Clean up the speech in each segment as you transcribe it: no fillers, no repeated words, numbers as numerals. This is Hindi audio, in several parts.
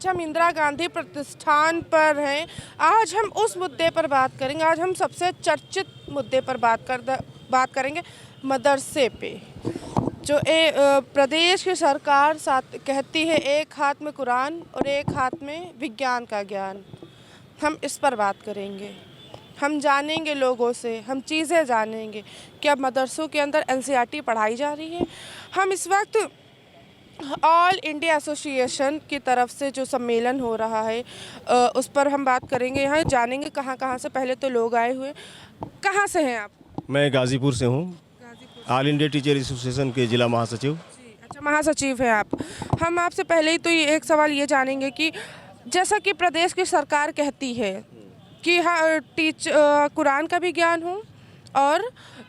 आज हम इंदिरा गांधी प्रतिष्ठान पर हैं। आज हम उस मुद्दे पर बात करेंगे। आज हम सबसे चर्चित मुद्दे पर बात करेंगे, मदरसे पे। जो प्रदेश की सरकार कहती है एक हाथ में कुरान और एक हाथ में विज्ञान का ज्ञान। हम इस पर बात करेंगे। हम जानेंगे लोगों से, हम चीज़ें जानेंगे कि अब मदरसों के अंदर एनसीईआरटी पढ़ाई जा रही है। हम इस वक्त ऑल इंडिया एसोसिएशन की तरफ से जो सम्मेलन हो रहा है उस पर हम बात करेंगे। यहाँ जानेंगे कहाँ कहाँ से। पहले तो लोग आए हुए, कहाँ से हैं आप? मैं गाज़ीपुर से हूँ, ऑल इंडिया टीचर एसोसिएशन के जिला महासचिव। अच्छा, महासचिव हैं आप। हम आपसे पहले ही तो एक सवाल ये जानेंगे कि जैसा कि प्रदेश की सरकार कहती है कि हाँ कुरान का भी ज्ञान हो और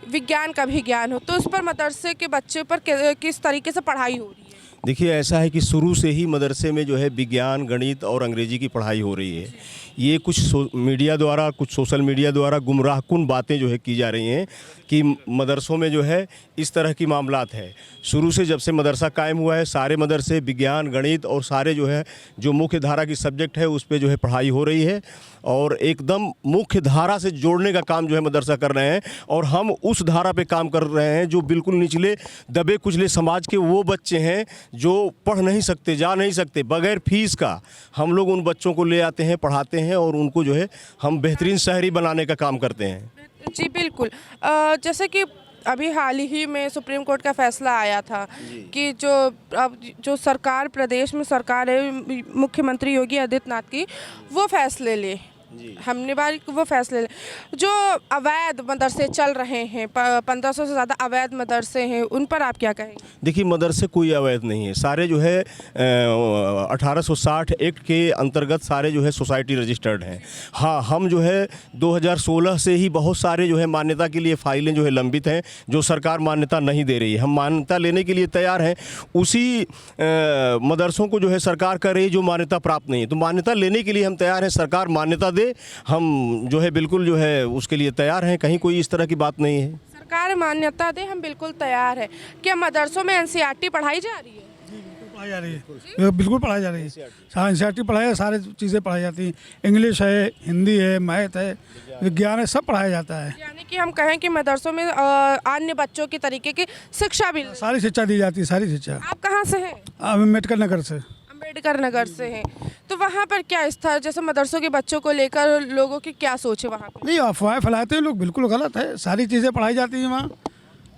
विज्ञान का भी ज्ञान हो, तो उस पर मदरसे के बच्चे पर किस तरीके से पढ़ाई हो रही है? देखिए, ऐसा है कि शुरू से ही मदरसे में जो है विज्ञान, गणित और अंग्रेजी की पढ़ाई हो रही है। ये कुछ मीडिया द्वारा, कुछ सोशल मीडिया द्वारा गुमराहकुन बातें जो है की जा रही हैं कि मदरसों में जो है इस तरह की मामलात है। शुरू से जब से मदरसा कायम हुआ है, सारे मदरसे विज्ञान, गणित और सारे जो है जो मुख्य धारा की सब्जेक्ट है उस पर जो है पढ़ाई हो रही है और एकदम मुख्य धारा से जोड़ने का काम जो है मदरसा कर रहे हैं। और हम उस धारा पे काम कर रहे हैं जो बिल्कुल निचले दबे कुचले समाज के वो बच्चे हैं जो पढ़ नहीं सकते, जा नहीं सकते। बगैर फीस का हम लोग उन बच्चों को ले आते हैं, पढ़ाते हैं और उनको जो है हम बेहतरीन शहरी बनाने का काम करते हैं। जी बिल्कुल। जैसे कि अभी हाल ही में सुप्रीम कोर्ट का फैसला आया था कि जो सरकार, प्रदेश में सरकार है मुख्यमंत्री योगी आदित्यनाथ की, वो फैसले ले, हमने बार वो फैसले ले। जो अवैध मदरसे चल रहे हैं, 1500 से ज़्यादा अवैध मदरसे हैं, उन पर आप क्या कहेंगे? देखिए, मदरसे कोई अवैध नहीं है। सारे जो है 1860 एक्ट के अंतर्गत सारे जो है सोसाइटी रजिस्टर्ड हैं। हाँ, हम जो है 2016 से ही बहुत सारे जो है मान्यता के लिए फाइलें जो है लंबित हैं, जो सरकार मान्यता नहीं दे रही है। हम मान्यता लेने के लिए तैयार हैं। उसी मदरसों को जो है सरकार कर रही है जो मान्यता प्राप्त नहीं है, तो मान्यता लेने के लिए हम तैयार हैं। सरकार मान्यता दे, हम जो है बिल्कुल जो है उसके लिए तैयार हैं। कहीं कोई इस तरह की बात नहीं है। सरकार मान्यता दे, हम बिल्कुल तैयार है। क्या मदरसों में एनसीईआरटी पढ़ाई जा रही है? जी, बिल्कुल पढ़ाई जा रही है। बिल्कुल पढ़ाई जा रही है। एनसीईआरटी पढ़ाई है, सारी चीज़ें पढ़ाई जाती हैं। इंग्लिश है, हिंदी है, मैथ है, विज्ञान है, सब पढ़ाया जाता है। यानी कि हम कहें कि मदरसों में अन्य बच्चों की तरीके की शिक्षा भी, सारी शिक्षा दी जाती है, सारी शिक्षा। आप कहाँ से हैं? अम्बेडकर नगर से। अम्बेडकर नगर से हैं। तो वहाँ पर क्या स्तर, जैसे मदरसों के बच्चों को लेकर लोगों की क्या सोच है वहाँ पर? नहीं, अफवाहें फैलाते हैं लोग, बिल्कुल गलत है। सारी चीज़ें पढ़ाई जाती हैं वहाँ।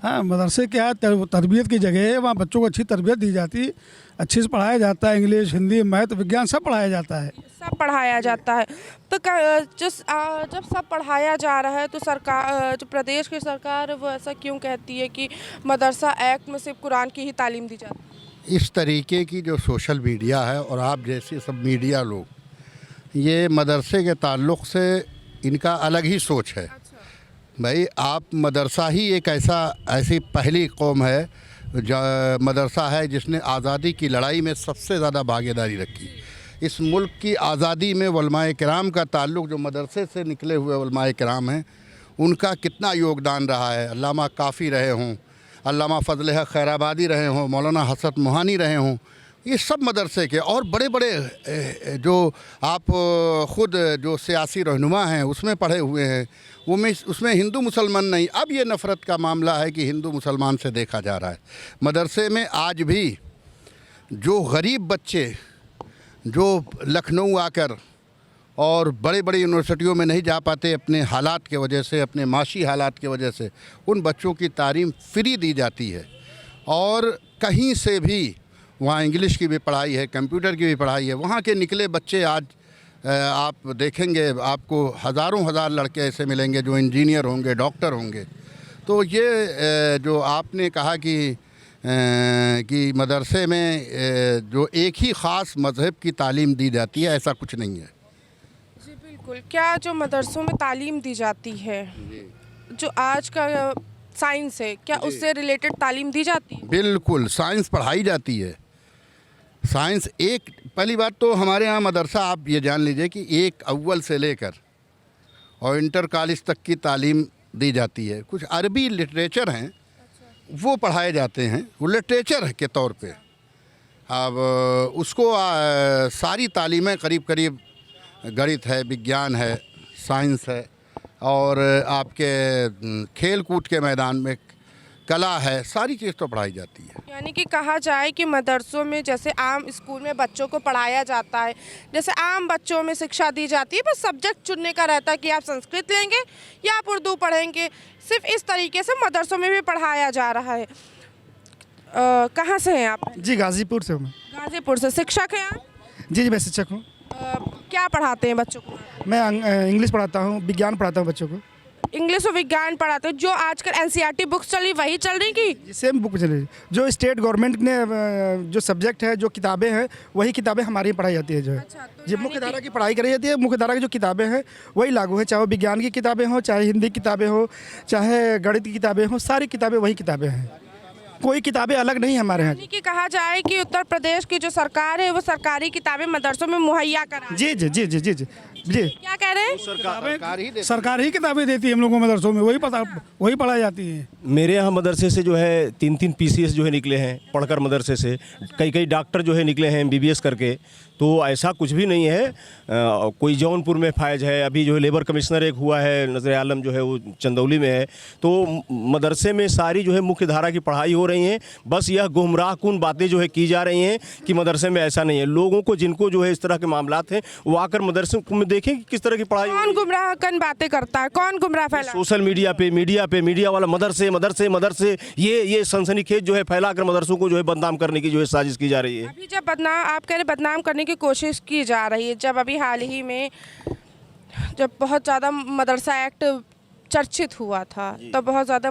हाँ, मदरसे क्या है, तरबियत की जगह है। वहाँ बच्चों को अच्छी तरबियत दी जाती है, अच्छे से पढ़ाया जाता है। इंग्लिश, हिंदी, मैथ, विज्ञान सब पढ़ाया जाता है। सब पढ़ाया जाता है। तो जब सब पढ़ाया जा रहा है तो सरकार, जो प्रदेश की सरकार है, वो ऐसा क्यों कहती है कि मदरसा एक्ट में सिर्फ कुरान की ही तालीम दी जाती है? इस तरीके की जो सोशल मीडिया है और आप जैसे सब मीडिया लोग, ये मदरसे के ताल्लुक़ से इनका अलग ही सोच है। भाई, आप मदरसा ही एक ऐसी पहली कौम है जो मदरसा है जिसने आज़ादी की लड़ाई में सबसे ज़्यादा भागीदारी रखी। इस मुल्क की आज़ादी में उलमाए किराम का ताल्लुक़, जो मदरसे से निकले हुए उलमाए किराम हैं, उनका कितना योगदान रहा है। अल्लामा काफ़ी रहे हों, अल्लामा फजल हक खैराबादी रहे हों, मौलाना हसरत मोहानी रहे हों, ये सब मदरसे के। और बड़े बड़े जो आप ख़ुद जो सियासी रहनुमा हैं उसमें पढ़े हुए हैं, वो में उसमें हिंदू मुसलमान नहीं। अब ये नफ़रत का मामला है कि हिंदू मुसलमान से देखा जा रहा है। मदरसे में आज भी जो गरीब बच्चे जो लखनऊ आकर और बड़े बड़े यूनिवर्सिटियों में नहीं जा पाते अपने हालात के वजह से, अपने माशी हालात के वजह से, उन बच्चों की तालीम फ्री दी जाती है। और कहीं से भी वहाँ इंग्लिश की भी पढ़ाई है, कंप्यूटर की भी पढ़ाई है। वहाँ के निकले बच्चे आज आप देखेंगे, आपको हज़ारों लड़के ऐसे मिलेंगे जो इंजीनियर होंगे, डॉक्टर होंगे। तो ये जो आपने कहा कि मदरसे में जो एक ही ख़ास मज़हब की तालीम दी जाती है, ऐसा कुछ नहीं है। जी बिल्कुल। क्या जो मदरसों में तालीम दी जाती है, जो आज का साइंस है, क्या उससे रिलेटेड तालीम दी जाती है? बिल्कुल, साइंस पढ़ाई जाती है। साइंस एक पहली बात तो हमारे यहाँ मदरसा, आप ये जान लीजिए कि एक अव्वल से लेकर और इंटर कॉलेज तक की तालीम दी जाती है। कुछ अरबी लिटरेचर हैं, वो पढ़ाए जाते हैं, वो लिटरेचर के तौर पे। अब उसको सारी तालीमें करीब करीब गणित है, विज्ञान है, साइंस है और आपके खेल कूद के मैदान में कला है, सारी चीज़ तो पढ़ाई जाती है। यानी कि कहा जाए कि मदरसों में जैसे आम स्कूल में बच्चों को पढ़ाया जाता है, जैसे आम बच्चों में शिक्षा दी जाती है, बस सब्जेक्ट चुनने का रहता है कि आप संस्कृत लेंगे या आप उर्दू पढ़ेंगे, सिर्फ इस तरीके से मदरसों में भी पढ़ाया जा रहा है। कहाँ से हैं आप? जी गाज़ीपुर से हूँ मैं। गाजीपुर से। शिक्षक हैं आप? जी मैं शिक्षक हूँ। क्या पढ़ाते हैं बच्चों को? मैं इंग्लिश पढ़ाता हूँ, विज्ञान पढ़ाता हूँ बच्चों को। इंग्लिश और विज्ञान पढ़ाते हैं। जो आजकल एनसीईआरटी बुक्स चल रही वही चल रही की? सेम बुक चल रही है। जो स्टेट गवर्नमेंट ने जो सब्जेक्ट है, जो किताबें हैं, वही किताबें हमारी पढ़ाई जाती है। जो है अच्छा, तो जी मुख्य धारा की पढ़ाई करी जाती है। मुख्य धारा की जो किताबें हैं वही लागू है, चाहे वो विज्ञान की किताबें हों, चाहे हिंदी की किताबें हो, चाहे गणित की किताबें हों, सारी किताबें वही किताबें हैं, कोई किताबें अलग नहीं हमारे यहाँ। यानी कि कहा जाए कि उत्तर प्रदेश की जो सरकार है वो सरकारी किताबें मदरसों में मुहैया करा रही है। जी जी जी जी जी जी जी क्या कह रहे हैं? सरकार ही किताबें देती है हम लोगों को मदरसों में, वही पढ़ाई जाती है। मेरे यहाँ मदरसे से जो है 3-3 PCS जो है निकले हैं पढ़कर मदरसे से, कई डॉक्टर जो है निकले हैं MBBS करके। तो ऐसा कुछ भी नहीं है। कोई जौनपुर में फायज है, अभी जो है लेबर कमिश्नर एक हुआ है नजर आलम जो है वो चंदौली में है। तो मदरसे में सारी जो है मुख्य धारा की पढ़ाई हो रही है। बस यह गुमराहकुन बातें जो है की जा रही हैं कि मदरसे में ऐसा नहीं है। लोगों को जिनको जो है इस तरह के मामलात हैं वो आकर मदरसे में देखें कि किस तरह की पढ़ाई। कौन गुमराहकन बातें करता है? कौन गुमराह फैला? सोशल मीडिया पे मीडिया वाला मदरसे मदरसे मदरसे ये सनसनीखेज जो है फैलाकर मदरसों को जो है बदनाम करने की जो है साजिश की जा रही है। अभी जब आप कह रहे बदनाम करने की कोशिश की जा रही है, जब अभी हाल ही में जब बहुत ज़्यादा मदरसा एक्ट चर्चित हुआ था तो बहुत ज़्यादा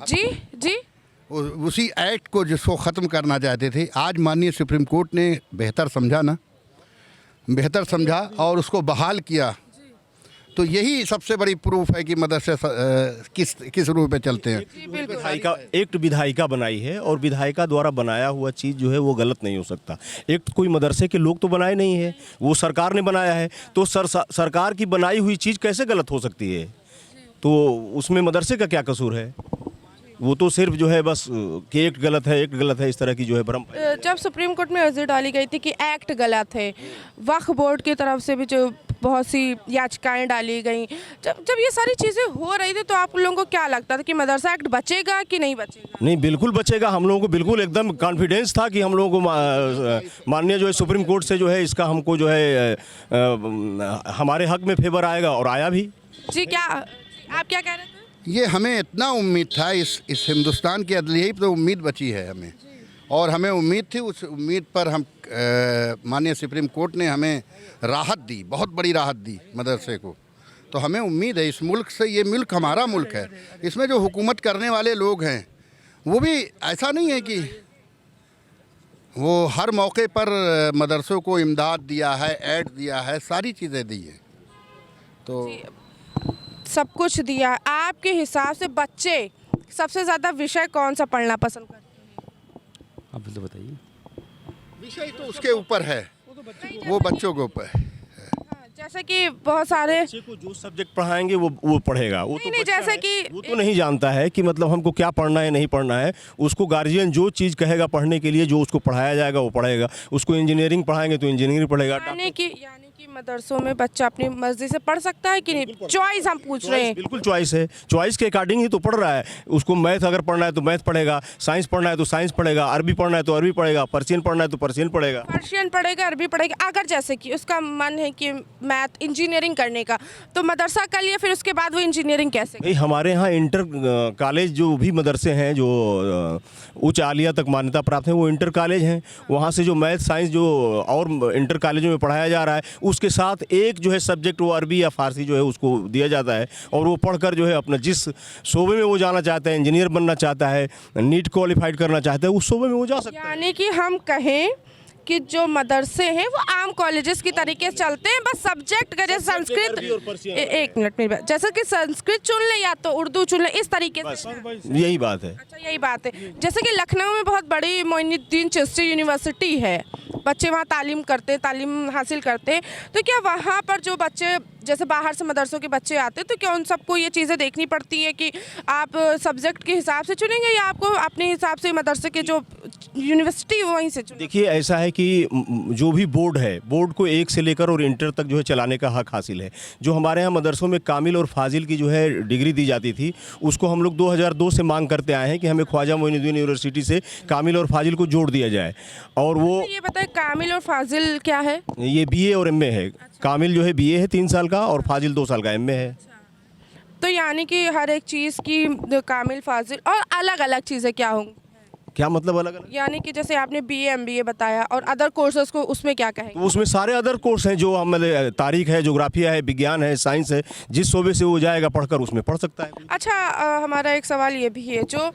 जी जी उसी एक्ट को जिसको ख़त्म करना चाहते थे, आज माननीय सुप्रीम कोर्ट ने बेहतर समझा और उसको बहाल किया। तो यही सबसे बड़ी प्रूफ है कि मदरसे किस रूप पे चलते हैं। एक्ट विधायिका बनाई है और विधायिका द्वारा बनाया हुआ चीज़ जो है वो गलत नहीं हो सकता। एक्ट कोई मदरसे के लोग तो बनाए नहीं है, वो सरकार ने बनाया है। तो सरकार की बनाई हुई चीज़ कैसे गलत हो सकती है? तो उसमें मदरसे का क्या कसूर है? वो तो सिर्फ जो है बस कि एक्ट गलत है इस तरह की जो है भ्रम। जब सुप्रीम कोर्ट में अर्जी डाली गई थी कि एक्ट गलत है, वक्फ बोर्ड की तरफ से भी जो बहुत सी याचिकाएं डाली गई, जब ये सारी चीज़ें हो रही थी तो आप लोगों को क्या लगता था कि मदरसा एक्ट बचेगा कि नहीं बचेगा? नहीं, बिल्कुल बचेगा। हम लोगों को बिल्कुल एकदम कॉन्फिडेंस था कि हम लोगों को माननीय जो है सुप्रीम कोर्ट से जो है इसका हमको जो है हमारे हक में फेवर आएगा और आया भी। जी क्या आप क्या कह रहे थे? ये हमें इतना उम्मीद था, इस हिंदुस्तान की अदलिया ही तो उम्मीद बची है हमें, और हमें उम्मीद थी। उस उम्मीद पर हम माननीय सुप्रीम कोर्ट ने हमें राहत दी, बहुत बड़ी राहत दी मदरसे को। तो हमें उम्मीद है इस मुल्क से, ये मुल्क हमारा मुल्क है, इसमें जो हुकूमत करने वाले लोग हैं वो भी ऐसा नहीं है कि वो हर मौके पर मदरसों को इमदाद दिया है, ऐड दिया है, सारी चीज़ें दी हैं। तो सब कुछ दिया। आपके हिसाब से बच्चे सबसे ज़्यादा विषय कौन सा पढ़ना पसंद करते हैं? आप तो बताइए। विषय तो उसके ऊपर है, वो बच्चों के ऊपर है। जैसे कि बहुत सारे बच्चे को जो सब्जेक्ट पढ़ाएंगे वो पढ़ेगा। वो नहीं, जैसे कि वो तो नहीं जानता है कि मतलब हमको क्या पढ़ना है नहीं पढ़ना है। उसको गार्जियन जो चीज़ कहेगा पढ़ने के लिए, जो उसको पढ़ाया जाएगा वो पढ़ेगा। उसको इंजीनियरिंग पढ़ाएंगे तो इंजीनियरिंग पढ़ेगा। यानी कि मदरसों में बच्चा अपनी मर्जी से पढ़ सकता है कि नहीं? चॉइस हम पूछ रहे हैं। बिल्कुल चॉइस है, चॉइस के अकॉर्डिंग ही तो पढ़ रहा है। उसको मैथ अगर पढ़ना है तो मैथ पढ़ेगा, साइंस पढ़ना है तो साइंस पढ़ेगा, अरबी पढ़ना है तो अरबी पढ़ेगा, पर्शियन पढ़ना है तो पर्शियन पढ़ेगा। पर्शियन पढ़ेगा, अरबी पढ़ेगा। अगर जैसे कि उसका मन है कि मैथ इंजीनियरिंग करने का, तो मदरसा कर लिया, फिर उसके बाद वो इंजीनियरिंग कैसे? भाई हमारे यहाँ इंटर कॉलेज जो भी मदरसे हैं जो उच्च आलिया तक मान्यता प्राप्त हैं, वो इंटर कॉलेज हैं। वहाँ से जो मैथ साइंस जो और इंटर कॉलेजों में पढ़ाया जा रहा है, उसके साथ एक जो है सब्जेक्ट वो अरबी या फारसी जो है उसको दिया जाता है। और वो पढ़कर जो है अपना जिस शोबे में वो जाना चाहता है, इंजीनियर बनना चाहता है, नीट क्वालिफाइड करना चाहता है, उस शोबे में वो जा सकता है। यानी कि हम कहें कि जो मदरसे हैं वो आम कॉलेजेस की तरीके से चलते हैं, बस सब्जेक्ट का जैसे संस्कृत, एक मिनट मेरी बात, जैसे कि संस्कृत चुन ले या तो उर्दू चुन ले, इस तरीके से। यही बात है। अच्छा, यही बात है। जैसे कि लखनऊ में बहुत बड़ी मोइनुद्दीन चिश्ती यूनिवर्सिटी है, बच्चे वहाँ तालीम हासिल करते हैं, तो क्या वहाँ पर जो बच्चे जैसे बाहर से मदरसों के बच्चे आते हैं, तो क्या उन सबको ये चीज़ें देखनी पड़ती हैं कि आप सब्जेक्ट के हिसाब से चुनेंगे या आपको अपने हिसाब से मदरसे के जो यूनिवर्सिटी वहीं से चुनेंगे? देखिए ऐसा है कि जो भी बोर्ड है, बोर्ड को 1 से लेकर और इंटर तक जो है चलाने का हक हासिल है। जो हमारे यहाँ मदरसों में कामिल और फाजिल की जो है डिग्री दी जाती थी, उसको हम लोग 2002 से मांग करते आए हैं कि हमें ख्वाजा मोइनुद्दीन यूनिवर्सिटी से कामिल और फाजिल को जोड़ दिया जाए। और वो ये बताए कामिल और फाजिल क्या है? ये BA और MA है। कामिल जो है BA है 3 साल का और फाजिल 2 साल का MA है। तो यानी कि हर एक चीज़ की कामिल फाजिल और अलग अलग चीज़ें क्या होंगी? क्या मतलब अलग अलग? यानी कि जैसे आपने BA MBA बताया और अदर कोर्सेज को उसमें क्या कहेंगे? तो उसमें सारे अदर कोर्स हैं जो हम तारीख है, ज्योग्राफिया है, विज्ञान है, साइंस है, जिस शोबे से वो जाएगा पढ़कर उसमें पढ़ सकता है। अच्छा, हमारा एक सवाल ये भी है, जो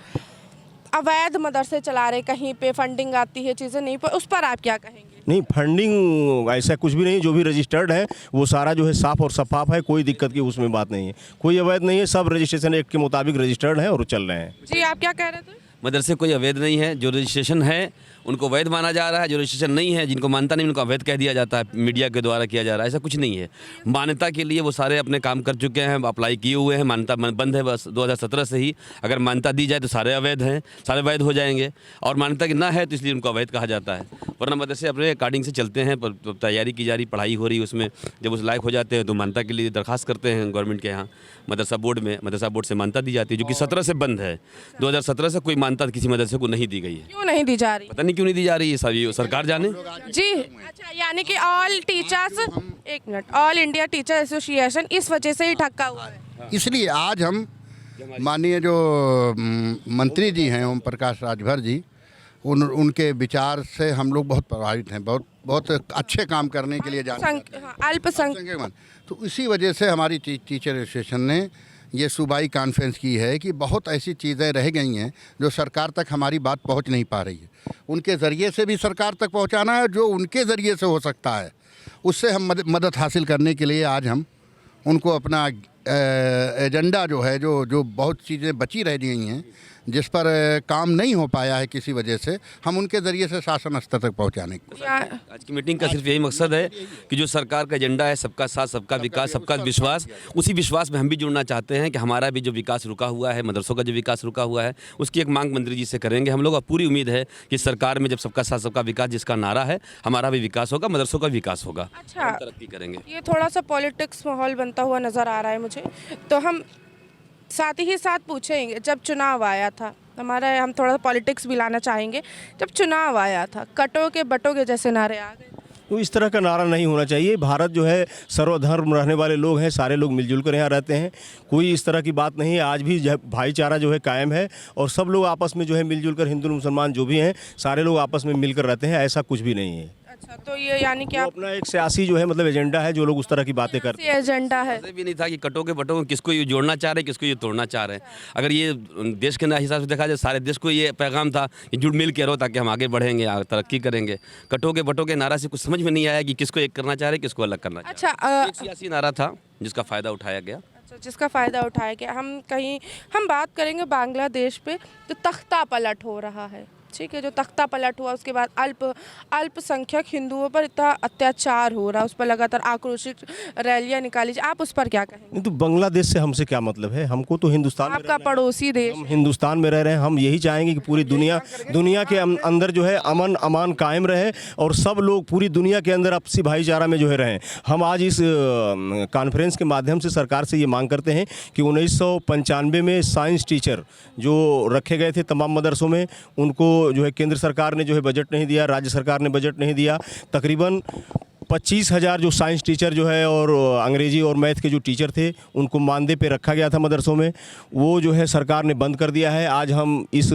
अवैध मदरसे चला रहे, कहीं पे फंडिंग आती है, चीज़ें नहीं, पर उस पर आप क्या कहेंगे? नहीं, फंडिंग ऐसा कुछ भी नहीं, जो भी रजिस्टर्ड है वो सारा जो है साफ और शफाफ है, कोई दिक्कत की उसमें बात नहीं है, कोई अवैध नहीं है, सब रजिस्ट्रेशन एक्ट के मुताबिक रजिस्टर्ड है और चल रहे हैं। जी, आप क्या कह रहे थे? मदरसे कोई अवैध नहीं है। जो रजिस्ट्रेशन है उनको वैध माना जा रहा है, जो रजिस्ट्रेशन नहीं है, जिनको मान्यता नहीं, उनको अवैध कह दिया जाता है, मीडिया के द्वारा किया जा रहा है। ऐसा कुछ नहीं है। मान्यता के लिए वो सारे अपने काम कर चुके हैं, अप्लाई किए हुए हैं, मान्यता बंद है बस 2017 से ही। अगर मान्यता दी जाए तो सारे अवैध हैं, सारे वैध हो जाएंगे, और मान्यता की ना है तो इसलिए उनको अवैध कहा जाता है। वरना मदरसे अपने अकॉर्डिंग से चलते हैं, तैयारी की जा रही, पढ़ाई हो रही है, उसमें जब उस लायक हो जाते हैं तो मान्यता के लिए दरखास्त करते हैं गवर्नमेंट के यहाँ मदरसा बोर्ड में। मदरसा बोर्ड से मान्यता दी जाती है, जो कि 17 से बंद है। 2017 से कोई मान्यता किसी मदरसे को नहीं दी गई है। क्यों नहीं दी जा रही? पता नहीं क्यों नहीं दी जा रही है, ये सरकार जाने। जी, अच्छा, यानी कि ऑल टीचर्स, एक minute, all India teacher association इस वजह से ही ठक्का हुआ है। इसलिए आज हम माननीय जो मंत्री जी हैं ओम प्रकाश राजभर जी, उनके विचार से हम लोग बहुत प्रभावित हैं, बहुत अच्छे काम करने के लिए जाने अल्पसंख्यक, तो इसी वजह से हमारी टीचर एसोसिएशन ने ये सूबाई कॉन्फ्रेंस की है कि बहुत ऐसी चीज़ें रह गई हैं जो सरकार तक हमारी बात पहुंच नहीं पा रही है। उनके ज़रिए से भी सरकार तक पहुंचाना है, जो उनके ज़रिए से हो सकता है उससे हम मदद हासिल करने के लिए आज हम उनको अपना एजेंडा जो है, जो बहुत चीज़ें बची रह गई हैं, जिस पर काम नहीं हो पाया है किसी वजह से, हम उनके ज़रिए से शासन स्तर तक पहुंचाने की। आज की मीटिंग का सिर्फ यही मकसद है कि जो सरकार का एजेंडा है, सबका साथ, सबका विकास, सबका विश्वास, उसी विश्वास में हम भी जुड़ना चाहते हैं कि हमारा भी जो विकास रुका हुआ है, मदरसों का जो विकास रुका हुआ है, उसकी एक मांग मंत्री जी से करेंगे हम लोग। और पूरी उम्मीद है कि सरकार में जब सबका साथ, सबका विकास जिसका नारा है, हमारा भी विकास होगा, मदरसों का विकास होगा। अच्छा, तरक्की करेंगे। ये थोड़ा सा पॉलिटिक्स माहौल बनता हुआ नज़र आ रहा है मुझे, तो हम साथ ही साथ पूछेंगे, जब चुनाव आया था हम थोड़ा पॉलिटिक्स भी लाना चाहेंगे। जब चुनाव आया था, कटोगे बटोगे जैसे नारे आ गए, तो इस तरह का नारा नहीं होना चाहिए। भारत जो है सर्वधर्म रहने वाले लोग हैं, सारे लोग मिलजुल कर यहाँ रहते हैं, कोई इस तरह की बात नहीं है। आज भी भाईचारा जो है कायम है और सब लोग आपस में जो है मिलजुल कर, हिंदू मुसलमान जो भी हैं, सारे लोग आपस में मिलकर रहते हैं, ऐसा कुछ भी नहीं है। अच्छा, तो ये यानी कि आप अपना एक सियासी जो है मतलब एजेंडा है, जो लोग उस तरह की बातें करते हैं। एजेंडा है, ऐसे भी नहीं था कि कटोगे बटोगे, किसको ये जोड़ना चाह रहे हैं, किसको ये तोड़ना चाह रहे हैं। अगर ये देश के हिसाब से देखा जाए, सारे देश को ये पैगाम था कि जुड़ मिल के रहो ताकि हम आगे बढ़ेंगे, तरक्की करेंगे। कटोगे बटोगे नारा से कुछ समझ में नहीं आया कि किसको एक करना चाह रहे, किसको अलग करना चाह रहे। अच्छा, एक सियासी नारा था जिसका फ़ायदा उठाया गया। अच्छा, जिसका फ़ायदा उठाया गया। हम बात करेंगे बांग्लादेश पे, तो तख्ता पलट हो रहा है, ठीक है, जो तख्ता पलट हुआ, उसके बाद अल्पसंख्यक हिंदुओं पर इतना अत्याचार हो रहा है, उस पर लगातार आक्रोशित रैलियां निकाली जाए, आप उस पर क्या कहेंगे? नहीं, तो बांग्लादेश से हमसे क्या मतलब है? हमको तो हिंदुस्तान में आपका पड़ोसी देश, हम हिंदुस्तान में रह रहे हैं। हम यही चाहेंगे कि पूरी दुनिया के अंदर जो है अमन अमान कायम रहे और सब लोग पूरी दुनिया के अंदर आपसी भाईचारा में जो है रहें। हम आज इस कॉन्फ्रेंस के माध्यम से सरकार से ये मांग करते हैं कि 1995 में साइंस टीचर जो रखे गए थे तमाम मदरसों में, उनको जो है केंद्र सरकार ने जो है बजट नहीं दिया, राज्य सरकार ने बजट नहीं दिया। तकरीबन 25,000 जो साइंस टीचर जो है और अंग्रेजी और मैथ के जो टीचर थे, उनको मानदेय पे रखा गया था मदरसों में, वो जो है सरकार ने बंद कर दिया है। आज हम इस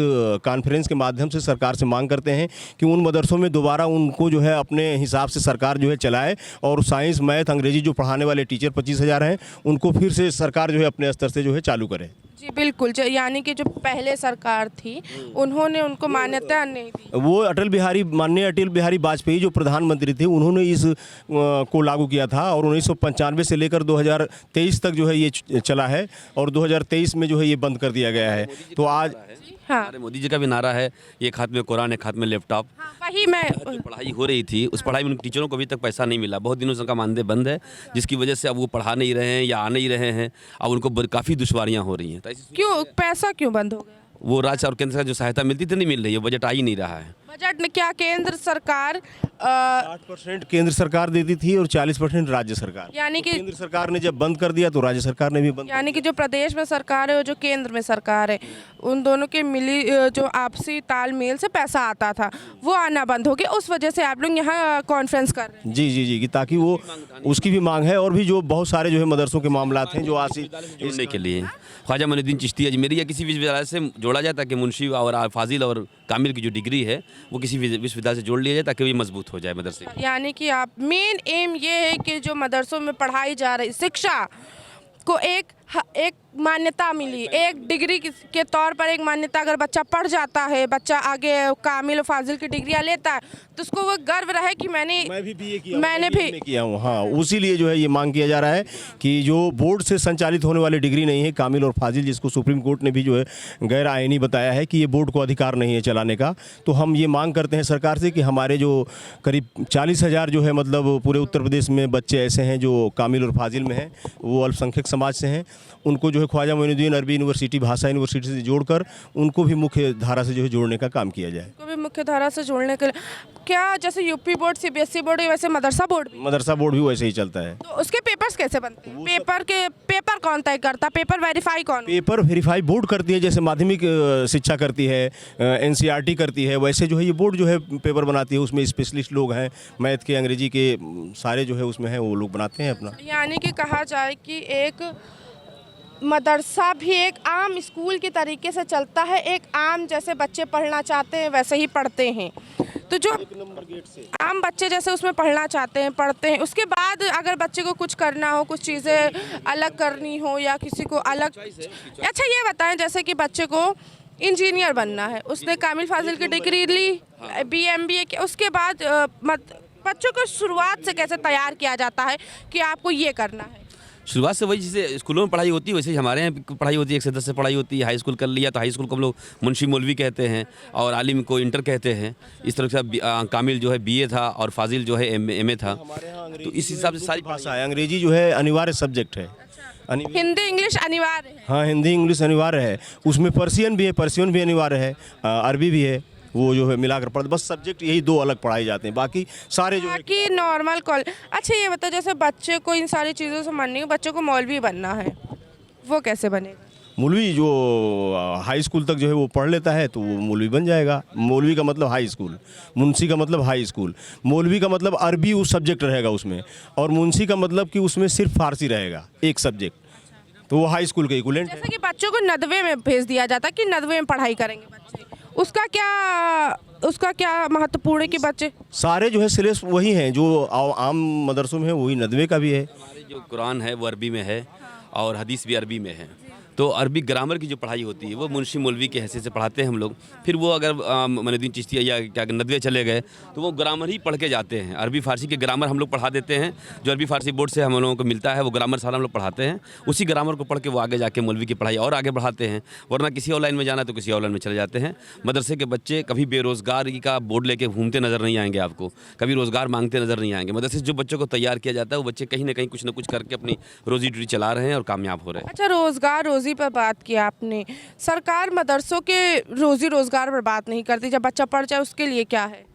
कॉन्फ्रेंस के माध्यम से सरकार से मांग करते हैं कि उन मदरसों में दोबारा उनको जो है अपने हिसाब से सरकार जो है चलाए और साइंस मैथ अंग्रेजी जो पढ़ाने वाले टीचर 25,000 हैं, उनको फिर से सरकार जो है अपने स्तर से जो है चालू करे। जी बिल्कुल, यानी कि जो पहले सरकार थी उन्होंने उनको मान्यता नहीं दी। वो माननीय अटल बिहारी वाजपेयी जो प्रधानमंत्री थे, उन्होंने इस को लागू किया था और 1995 से लेकर 2023 तक जो है ये चला है और 2023 में जो है ये बंद कर दिया गया है। तो आज हाँ। हमारे मोदी जी का भी नारा है, एक हाथ में कुरान एक हाथ में लैपटॉप। हाँ, वही मैं जो पढ़ाई हो रही थी उस पढ़ाई में उन टीचरों को अभी तक पैसा नहीं मिला, बहुत दिनों से उनका मानदेय बंद है, जिसकी वजह से अब वो पढ़ा नहीं रहे हैं या आ नहीं रहे हैं, अब उनको काफ़ी दुश्वारियाँ हो रही हैं। तो क्यों पैसा क्यों बंद हो गया? वो राज्य और केंद्र से जो सहायता मिलती थी नहीं मिल रही है, बजट आ ही नहीं रहा है। बजट में क्या केंद्र सरकार 60% केंद्र सरकार देती थी और 40% राज्य सरकार। यानी कि केंद्र सरकार ने जब बंद कर दिया तो राज्य सरकार ने भी बंद। यानी कि जो प्रदेश में सरकार है और जो केंद्र में सरकार है, उन दोनों के मिली जो आपसी तालमेल से पैसा आता था वो आना बंद हो गया। उस वजह से आप लोग यहाँ कॉन्फ्रेंस कर रहे हैं। जी जी जी, कि ताकि वो उसकी भी मांग है और भी जो बहुत सारे जो है मदरसों के मामलात हैं जो आज जोड़ने के लिए ख्वाजा मोइनुद्दीन चिश्ती अजमेरी या किसी विश्वविद्यालय से जोड़ा जाए ताकि मुंशी और फाजिल और कामिल की जो डिग्री है वो किसी विश्वविद्यालय से जोड़ लिया जाए ताकि वो मजबूत हो जाए मदरसे। यानी कि आप मेन एम ये है कि जो मदरसों में पढ़ाई जा रही शिक्षा को एक मान्यता मिली, एक डिग्री के तौर पर एक मान्यता। अगर बच्चा पढ़ जाता है, बच्चा आगे कामिल और फाजिल की डिग्रियां लेता है तो उसको वो गर्व रहे कि मैं भी BA किया, मैंने भी किया हूँ। हाँ, उसी लिए जो है ये मांग किया जा रहा है कि जो बोर्ड से संचालित होने वाली डिग्री नहीं है कामिल और फाजिल, जिसको सुप्रीम कोर्ट ने भी जो है गैर आईनी बताया है कि ये बोर्ड को अधिकार नहीं है चलाने का, तो हम ये मांग करते हैं सरकार से कि हमारे जो करीब 40,000 जो है मतलब पूरे उत्तर प्रदेश में बच्चे ऐसे हैं जो कामिल और फाजिल में हैं, वो अल्पसंख्यक समाज से हैं, उनको जो है ख्वाजा मोइनुद्दीन अरबी यूनिवर्सिटी भाषा यूनिवर्सिटी से जोड़कर उनको भी मुख्य धारा से जो है जोड़ने का काम किया जाए। उनको भी मुख्य धारा से जोड़ने के लिए क्या जैसे यूपी बोर्ड CBSE बोर्ड है वैसे मदरसा बोर्ड भी वैसे ही चलता है। तो उसके पेपर्स कैसे बनते हैं? पेपर कौन तय करता? पेपर वेरीफाई कौन? पेपर वेरीफाई बोर्ड करती है, जैसे माध्यमिक शिक्षा करती है, NCERT करती है, वैसे जो है ये बोर्ड जो है पेपर बनाती है। उसमें स्पेशलिस्ट लोग हैं, मैथ के अंग्रेजी के सारे जो है उसमें हैं, वो लोग बनाते हैं अपना। यानी कि कहा जाए कि एक मदरसा भी एक आम स्कूल के तरीके से चलता है, एक आम जैसे बच्चे पढ़ना चाहते हैं वैसे ही पढ़ते हैं। तो जो आम बच्चे जैसे उसमें पढ़ना चाहते हैं पढ़ते हैं, उसके बाद अगर बच्चे को कुछ करना हो, कुछ चीज़ें अलग करनी हो या किसी को अलग। अच्छा ये बताएं, जैसे कि बच्चे को इंजीनियर बनना है, उसने कामिल फाजिल की डिग्री ली, BA MBA, उसके बाद बच्चों को शुरुआत से कैसे तैयार किया जाता है कि आपको ये करना है? शुरुआत से वही जैसे स्कूलों में पढ़ाई होती है वैसे ही हमारे यहाँ पढ़ाई होती है। 1 से 10 से पढ़ाई होती है। हाई स्कूल कर लिया तो हाई स्कूल को हम लोग मुंशी मौलवी कहते हैं और आलिम को इंटर कहते हैं। इस तरह से कामिल जो है BA था और फाजिल जो है MA था। तो इस हिसाब से सारी भाषा है। अंग्रेजी जो है अनिवार्य सब्जेक्ट है। हिंदी इंग्लिश अनिवार्य है। हाँ, हिंदी इंग्लिश अनिवार्य है। उसमें पर्शियन भी अनिवार्य है, अरबी भी है, वो जो है मिलाकर पढ़, बस सब्जेक्ट यही 2 अलग पढ़ाए जाते हैं, बाकी सारे जो है कि नॉर्मल कॉलेज। अच्छा ये बताओ, जैसे बच्चे को इन सारी चीज़ों से मानने, बच्चे को मौलवी बनना है, वो कैसे बनेगा? मौलवी जो हाई स्कूल तक जो है वो पढ़ लेता है तो वो मौलवी बन जाएगा। मौलवी का मतलब हाई स्कूल, मुंशी का मतलब हाई स्कूल। मौलवी का मतलब अरबी उस सब्जेक्ट रहेगा उसमें, और मुंशी का मतलब कि उसमें सिर्फ फारसी रहेगा एक सब्जेक्ट, तो वो हाई स्कूल के इक्विवेलेंट है। जैसे कि बच्चों को नदवे में भेज दिया जाता है कि नदवे में पढ़ाई करेंगे बच्चे, उसका क्या महत्वपूर्ण है कि बच्चे सारे जो है सिलेबस वही हैं जो आम मदरसों में है, वही नदवे का भी है। हमारे जो कुरान है वो अरबी में है और हदीस भी अरबी में है। तो अरबी ग्रामर की जो पढ़ाई होती है वो मुंशी मौलवी के हैसियत से पढ़ाते हैं हम लोग। फिर वो अगर मोइनुद्दीन चिश्ती या क्या नदवे चले गए तो वो ग्रामर ही पढ़ के जाते हैं। अरबी फ़ारसी के ग्रामर हम लोग पढ़ा देते हैं, जो अरबी फ़ारसी बोर्ड से हम लोगों को मिलता है वो ग्रामर सारा हम लोग पढ़ाते हैं। उसी ग्रामर को पढ़ के वो आगे जाके मौलवी की पढ़ाई और आगे बढ़ाते हैं। वरना किसी और लाइन में जाना तो किसी और लाइन में चले जाते हैं। मदरसे के बच्चे कभी बेरोज़गारी का बोर्ड लेके घूमते नज़र नहीं आएंगे आपको, कभी रोज़गार मांगते नज़र नहीं आएंगे। मदरसे से जो बच्चों को तैयार किया जाता है वो बच्चे कहीं ना कहीं कुछ ना कुछ करके अपनी रोजी रोटी चला रहे हैं और कामयाब हो रहे हैं। अच्छा, रोज़ी पर बात किया आपने। सरकार मदरसों के रोज़गार पर बात नहीं करती, जब बच्चा पढ़ जाए उसके लिए क्या है?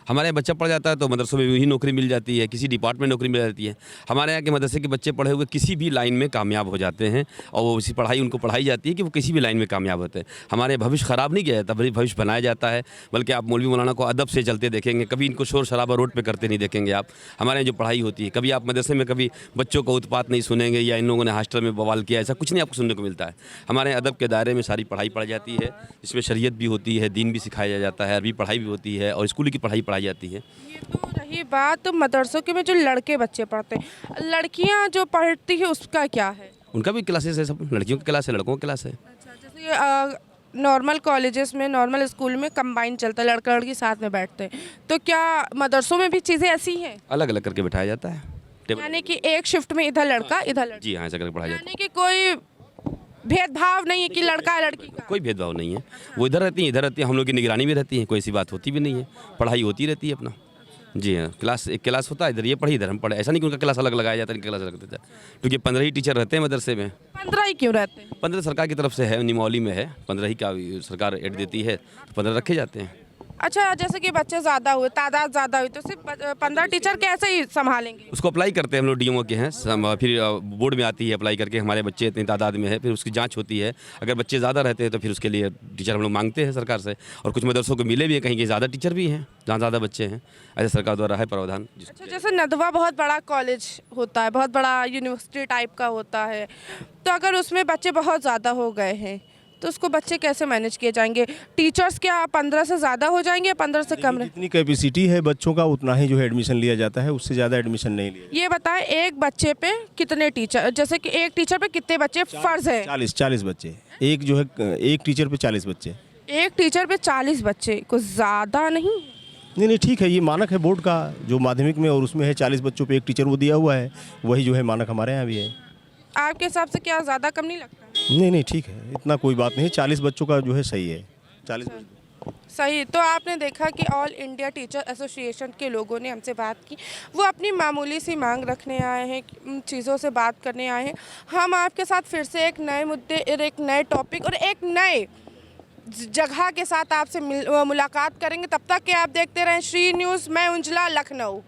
हमारे यहाँ बच्चा पढ़ जाता है तो मदरसों में ही नौकरी मिल जाती है, किसी डिपार्टमेंट में नौकरी मिल जाती है। हमारे यहाँ के मदरसे के बच्चे पढ़े हुए किसी भी लाइन में कामयाब हो जाते हैं और वो उसी पढ़ाई उनको पढ़ाई जाती है कि वो किसी भी लाइन में कामयाब होते हैं। हमारे भविष्य ख़राब नहीं किया जाता, बल्कि भविष्य बनाया जाता है। बल्कि आप मौलवी मौलाना को अदब से चलते देखेंगे, कभी इनको शोर शराबा रोड पर करते नहीं देखेंगे आप। हमारे यहाँ जो पढ़ाई होती है, कभी आप मदरसे में कभी बच्चों को उत्पात नहीं सुनेंगे या इन लोगों ने हॉस्टल में बवाल किया, ऐसा कुछ नहीं आपको सुनने को मिलता है। हमारे अदब के दायरे में सारी पढ़ाई पढ़ाई जाती है, इसमें शरीयत भी होती है, दीन भी सिखाया जाता है, अरबी पढ़ाई भी होती है और स्कूल की पढ़ाई पढ़ाई जाती है। तो रही बात मदरसों के में जो लड़के बच्चे पढ़ते हैं, लड़कियां जो पढ़ती है उसका क्या है? उनका भी क्लासेस है, सब लड़कियों की क्लास है, लड़कों की क्लास है। अच्छा, जैसे नॉर्मल कॉलेजेस में, नॉर्मल स्कूल में कंबाइन चलता है, लड़का लड़की साथ में बैठते हैं, तो क्या मदरसों में भी चीज़ें ऐसी हैं? अलग अलग करके बिठाया जाता है। यानी कि एक शिफ्ट में इधर लड़का इधर लड़की। जी हाँ, ऐसा करके पढ़ाया जाता है। यानी कि कोई भेदभाव नहीं है कि लड़का है लड़की का? कोई भेदभाव नहीं है, वो इधर रहती हैं इधर रहती हैं, हम लोग की निगरानी में रहती हैं, कोई ऐसी बात होती भी नहीं है, पढ़ाई होती रहती है अपना। जी हाँ, क्लास एक क्लास होता है, इधर ये पढ़ी इधर हम पढ़े, ऐसा नहीं कि उनका क्लास अलग लगाया जाता है, इनका क्लास अलग रहता है, क्योंकि 15 ही टीचर रहते हैं मदरसे में। 15 ही क्यों रहते हैं? 15 सरकार की तरफ से है, निमौली में है, 15 ही का सरकार एड देती है, तो 15 रखे जाते हैं। अच्छा, जैसे कि बच्चे ज़्यादा हुए, तादाद ज़्यादा हुई, तो सिर्फ 15 टीचर कैसे ही संभालेंगे? उसको अप्लाई करते हैं हम लोग, डीएमओ के हैं, फिर बोर्ड में आती है अप्लाई करके हमारे बच्चे इतनी तादाद में है, फिर उसकी जांच होती है, अगर बच्चे ज़्यादा रहते हैं तो फिर उसके लिए टीचर हम लोग मांगते हैं सरकार से, और कुछ मदरसों को मिले भी हैं, कहीं के ज़्यादा टीचर भी हैं जहाँ ज़्यादा बच्चे हैं, ऐसे सरकार द्वारा है प्रावधान। अच्छा, जैसे नदवा बहुत बड़ा कॉलेज होता है, बहुत बड़ा यूनिवर्सिटी टाइप का होता है, तो अगर उसमें बच्चे बहुत ज़्यादा हो गए हैं तो उसको बच्चे कैसे मैनेज किए जाएंगे? टीचर्स क्या 15 से ज़्यादा हो जाएंगे या 15 से कम? जितनी कैपेसिटी है बच्चों का उतना ही जो है एडमिशन लिया जाता है, उससे ज़्यादा एडमिशन नहीं लिया ये बताएं, एक बच्चे पे कितने टीचर, जैसे कि एक टीचर पे कितने बच्चे फ़र्ज है? 40 बच्चे, एक जो है एक टीचर पे 40 बच्चे। एक टीचर पे 40 बच्चे, कुछ ज़्यादा नहीं? नहीं ठीक है, ये मानक है बोर्ड का जो माध्यमिक में, और उसमें है 40 बच्चों पे एक टीचर वो दिया हुआ है, वही जो है मानक हमारे यहाँ भी है। आपके हिसाब से क्या ज़्यादा कम नहीं लगता? नहीं ठीक है, इतना कोई बात नहीं, 40 बच्चों का जो है सही है, 40। सही। तो आपने देखा कि ऑल इंडिया टीचर एसोसिएशन के लोगों ने हमसे बात की, वो अपनी मामूली सी मांग रखने आए हैं, उन चीज़ों से बात करने आए हैं। हम आपके साथ फिर से एक नए मुद्दे और एक नए टॉपिक और एक नए जगह के साथ आपसे मुलाकात करेंगे। तब तक के आप देखते रहें श्री न्यूज़। मैं उंजला, लखनऊ।